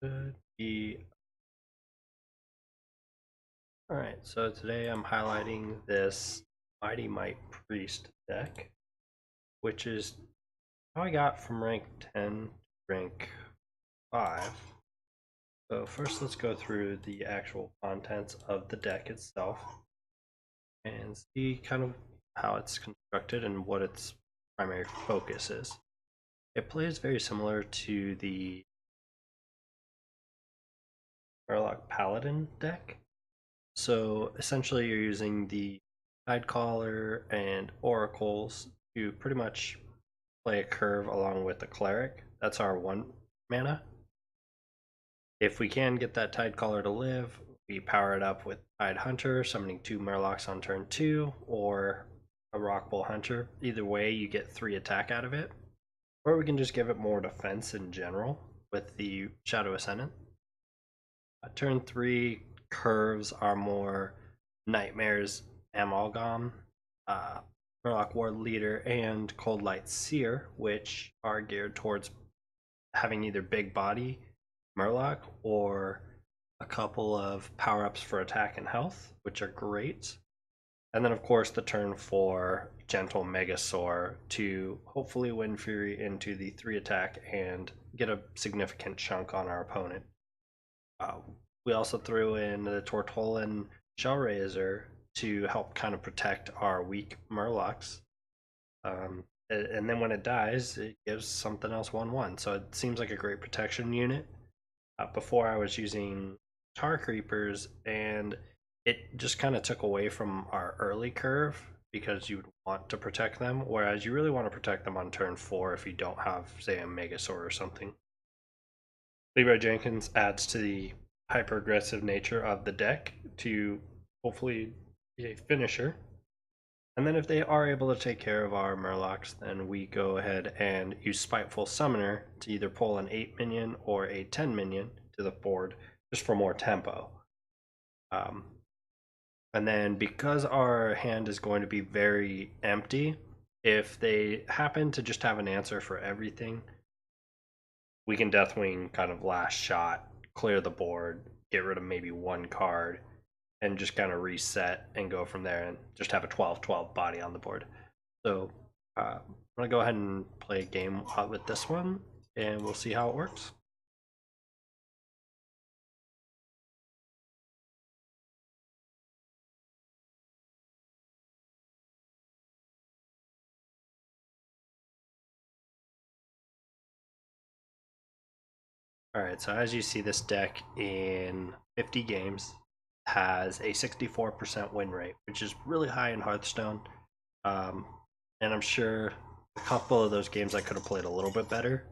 Should be. Alright, so today I'm highlighting this Mighty Might Priest deck, which is how I got from rank 10 to rank 5. So first let's go through the actual contents of the deck itself and see kind of how it's constructed and what its primary focus is. It plays very similar to the Murloc Paladin deck. So essentially you're using the Tidecaller and Oracles to pretty much play a curve along with the Cleric. That's our 1 mana. If we can get that Tidecaller to live, we power it up with Tide Hunter, summoning 2 Murlocs on turn 2, or a Rockbull Hunter. Either way, you get 3 attack out of it. Or we can just give it more defense in general with the Shadow Ascendant. Turn 3 curves are more Nightmares, Amalgam, Murloc Ward Leader, and Cold Light Seer, which are geared towards having either big body Murloc or a couple of power-ups for attack and health, which are great. And then of course the turn 4 Gentle Megasaur to hopefully win Fury into the 3 attack and get a significant chunk on our opponent. We also threw in the Tortolan Shellraiser to help kind of protect our weak Murlocs. And then when it dies, it gives something else 1/1. So it seems like a great protection unit. Before I was using Tar Creepers, and it just kind of took away from our early curve because you would want to protect them, whereas you really want to protect them on turn 4 if you don't have, say, a Megasaur or something. Leroy Jenkins adds to the hyper aggressive nature of the deck to hopefully be a finisher. And then if they are able to take care of our Murlocs, then we go ahead and use Spiteful Summoner to either pull an 8 minion or a 10 minion to the board just for more tempo. And then because our hand is going to be very empty, if they happen to just have an answer for everything, we can Deathwing kind of last shot, clear the board, get rid of maybe 1 card, and just kind of reset and go from there and just have a 12/12 body on the board. So I'm going to go ahead and play a game with this one, and we'll see how it works. Alright, so as you see, this deck in 50 games has a 64% win rate, which is really high in Hearthstone. And I'm sure a couple of those games I could have played a little bit better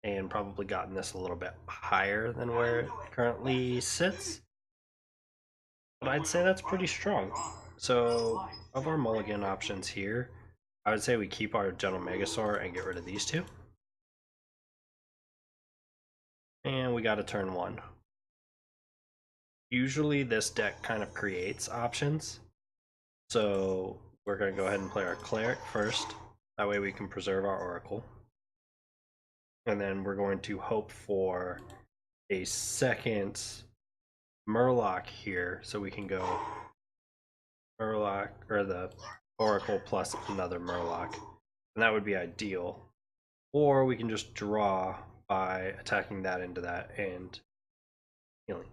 and probably gotten this a little bit higher than where it currently sits. But I'd say that's pretty strong. So, of our mulligan options here, I would say we keep our Gentle Megasaur and get rid of these 2. And we got a turn 1. Usually this deck kind of creates options. So we're going to go ahead and play our Cleric first. That way we can preserve our Oracle. And then we're going to hope for a second Murloc here, so we can go Murloc, or the Oracle plus another Murloc. And that would be ideal. Or we can just draw by attacking that into that and healing.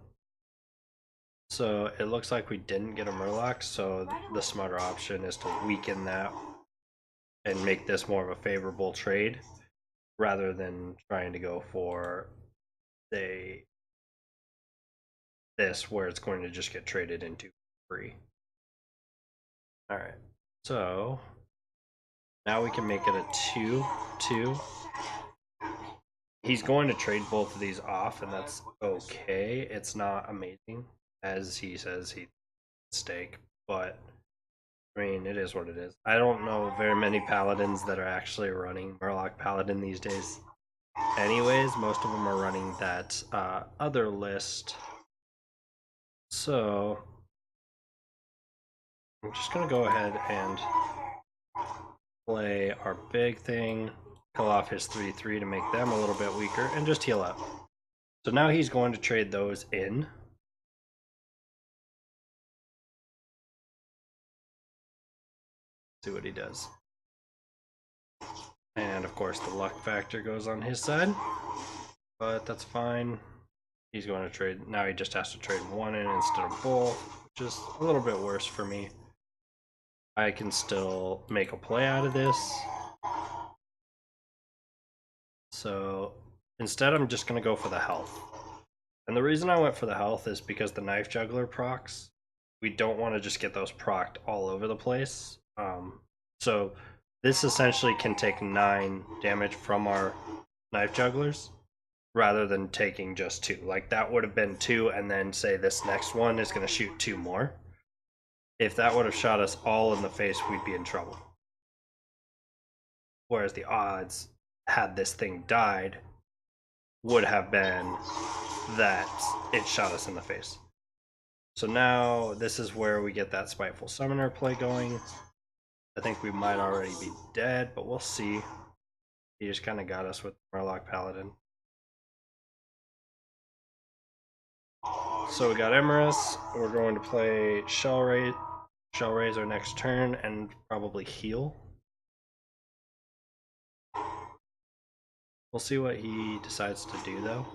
So it looks like we didn't get a Murloc, so the smarter option is to weaken that and make this more of a favorable trade rather than trying to go for, say, this where it's going to just get traded into free. Alright, so now we can make it a 2/2. He's going to trade both of these off, and that's okay. It's not amazing, as he says he stake, but I mean, it is what it is. I don't know very many paladins that are actually running Murloc Paladin these days. Anyways, most of them are running that other list. So I'm just gonna go ahead and play our big thing, kill off his 3/3 to make them a little bit weaker, and just heal up. So now he's going to trade those in. See what he does. And of course the luck factor goes on his side, but that's fine. He's going to trade, now he just has to trade one in instead of both, which is a little bit worse for me. I can still make a play out of this. So instead I'm just going to go for the health. And the reason I went for the health is because the knife juggler procs, we don't want to just get those procced all over the place. So this essentially can take 9 damage from our knife jugglers rather than taking just 2. Like that would have been 2, and then say this next one is going to shoot 2 more. If that would have shot us all in the face, we'd be in trouble. Whereas the odds, had this thing died, would have been that it shot us in the face. So now this is where we get that Spiteful Summoner play going. I think we might already be dead, but we'll see. He just kind of got us with Murloc Paladin. So we got Emerus. We're going to play Shell Raise our next turn and probably heal. We'll see what he decides to do though.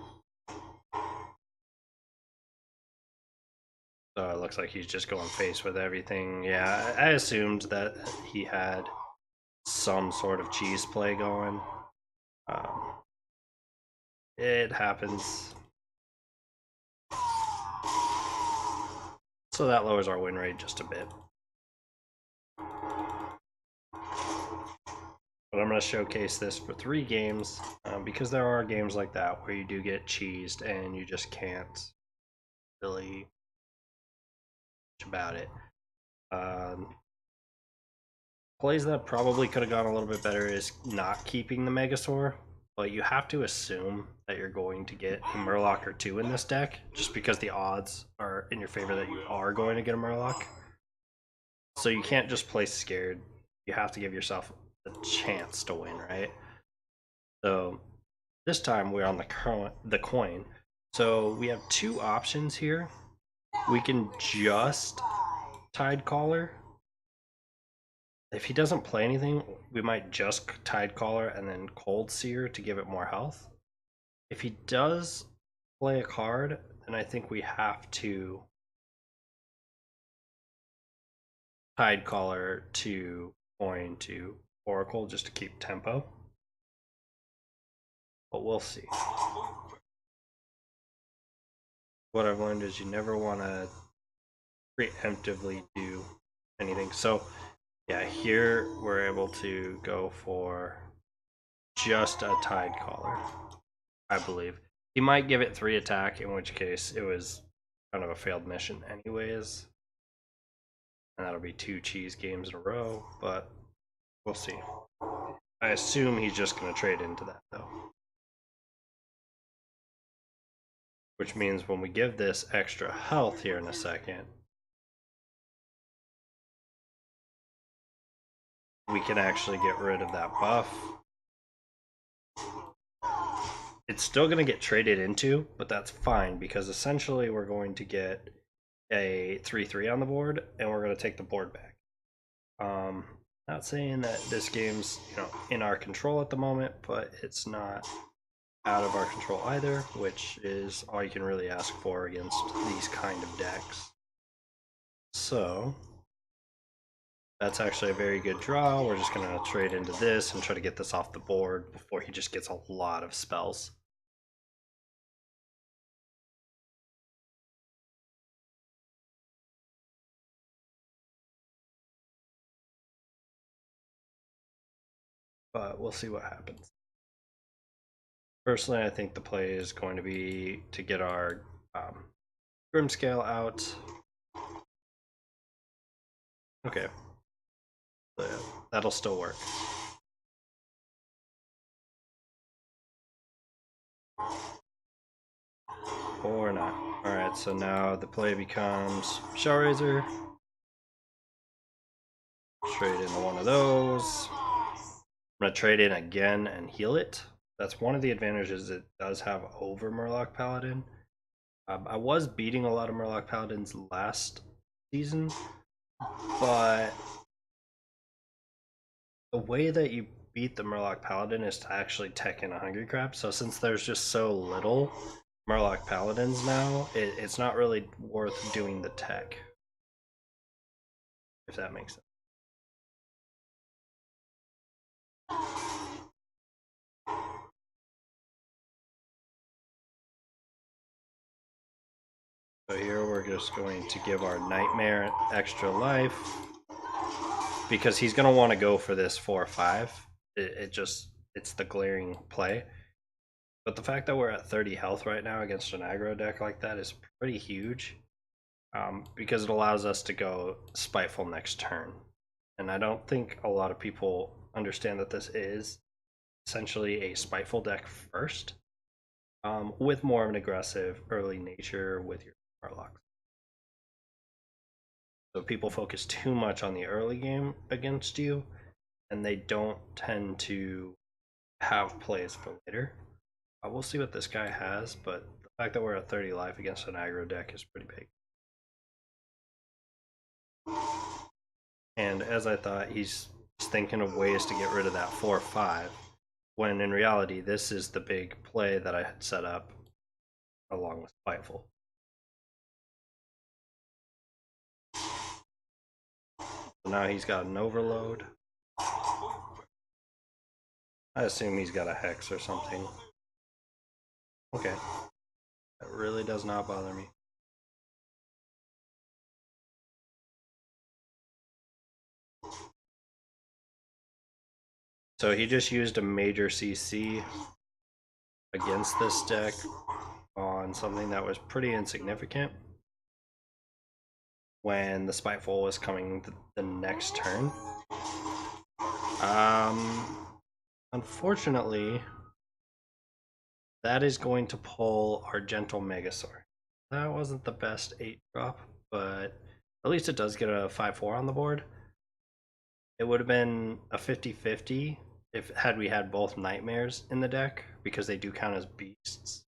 So it looks like he's just going face with everything. Yeah, I assumed that he had some sort of cheese play going. It happens. So that lowers our win rate just a bit. But I'm going to showcase this for 3 games because there are games like that where you do get cheesed and you just can't really much about it. Plays that probably could have gone a little bit better is not keeping the Megasaur, but you have to assume that you're going to get a Murloc or 2 in this deck just because the odds are in your favor that you are going to get a Murloc. So you can't just play scared. You have to give yourself a chance to win, right? So this time we're on the coin. So we have 2 options here. We can just Tidecaller. If he doesn't play anything, we might just Tidecaller and then Cold Seer to give it more health. If he does play a card, then I think we have to Tidecaller to coin to Oracle just to keep tempo. But we'll see. What I've learned is you never want to preemptively do anything. So yeah, here we're able to go for just a Tidecaller, I believe. He might give it 3 attack, in which case it was kind of a failed mission anyways. And that'll be 2 cheese games in a row, but we'll see. I assume he's just going to trade into that though. Which means when we give this extra health here in a second, we can actually get rid of that buff. It's still going to get traded into, but that's fine because essentially we're going to get a 3/3 on the board and we're going to take the board back. Not saying that this game's in our control at the moment, but it's not out of our control either, which is all you can really ask for against these kind of decks. So that's actually a very good draw. We're just going to trade into this and try to get this off the board before he just gets a lot of spells. But we'll see what happens. Personally, I think the play is going to be to get our Grimscale out. Okay. So that'll still work. Or not. Alright, so now the play becomes Shell Razor. Trade into one of those. I'm going to trade in again and heal it. that's one of the advantages it does have over Murloc Paladin. I was beating a lot of Murloc Paladins last season, but the way that you beat the Murloc Paladin is to actually tech in a Hungry Crab. So since there's just so little Murloc Paladins now, it's not really worth doing the tech. If that makes sense. So here we're just going to give our Nightmare extra life because he's going to want to go for this 4/5. It's the glaring play. But the fact that we're at 30 health right now against an aggro deck like that is pretty huge, because it allows us to go Spiteful next turn. And I don't think a lot of people understand that this is essentially a Spiteful deck first, with more of an aggressive early nature with your Murlocs. So people focus too much on the early game against you, and they don't tend to have plays for later. We'll see what this guy has, but the fact that we're at 30 life against an aggro deck is pretty big. And as I thought, he's thinking of ways to get rid of that 4/5, when in reality, this is the big play that I had set up along with Spiteful. So now he's got an overload. I assume he's got a Hex or something. Okay. That really does not bother me. So he just used a major CC against this deck on something that was pretty insignificant when the Spiteful was coming the next turn. Unfortunately, that is going to pull our Gentle Megasaur. That wasn't the best 8-drop, but at least it does get a 5/4 on the board. It would have been a 50-50 if had we had both Nightmares in the deck, because they do count as beasts.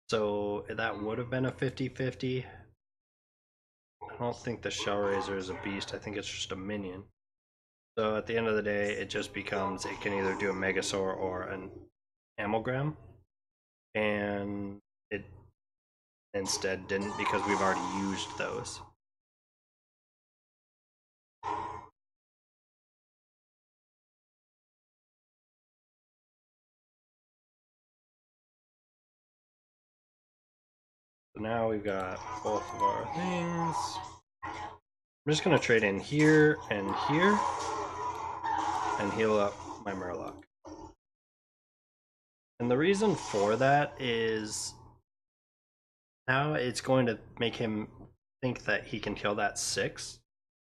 So that would have been a 50-50. I don't think the Shellraiser is a beast. I think it's just a minion. So at the end of the day, it just becomes it can either do a Megasaur or an Amalgam. And it instead didn't because we've already used those. So now we've got both of our things. I'm just going to trade in here and heal up my Murloc. And the reason for that is now it's going to make him think that he can kill that 6,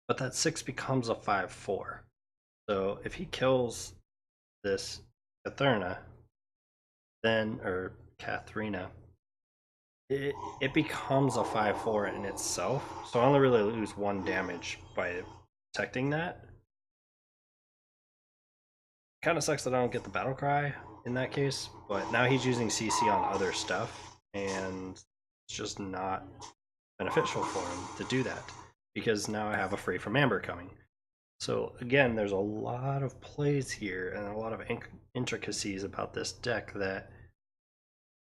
but that 6 becomes a 5/4. So if he kills this Katharina, then, or Katharina, it becomes a 5/4 in itself. So I only really lose 1 damage by protecting that. Kind of sucks that I don't get the battle cry in that case, but now he's using CC on other stuff, and it's just not beneficial for him to do that, because now I have a Free from Amber coming. So again, there's a lot of plays here and a lot of intricacies about this deck that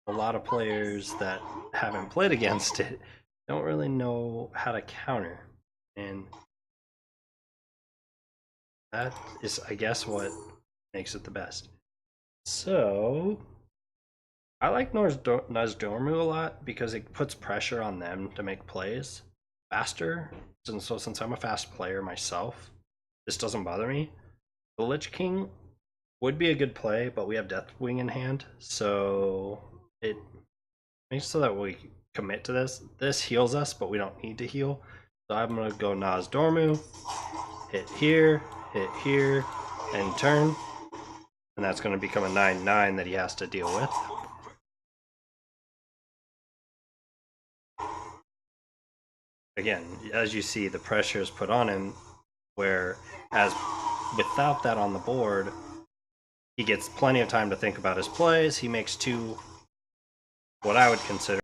a lot of players that haven't played against it don't really know how to counter. And that is, I guess, what makes it the best. So I like Nozdormu a lot because it puts pressure on them to make plays faster. And so since I'm a fast player myself, this doesn't bother me. The Lich King would be a good play, but we have Deathwing in hand, so it makes so that we commit to this. This heals us, but we don't need to heal. So I'm gonna go Nozdormu, hit here, and turn. And that's gonna become a 9/9 that he has to deal with. Again, as you see, the pressure is put on him, whereas without that on the board, he gets plenty of time to think about his plays. He makes two, what I would consider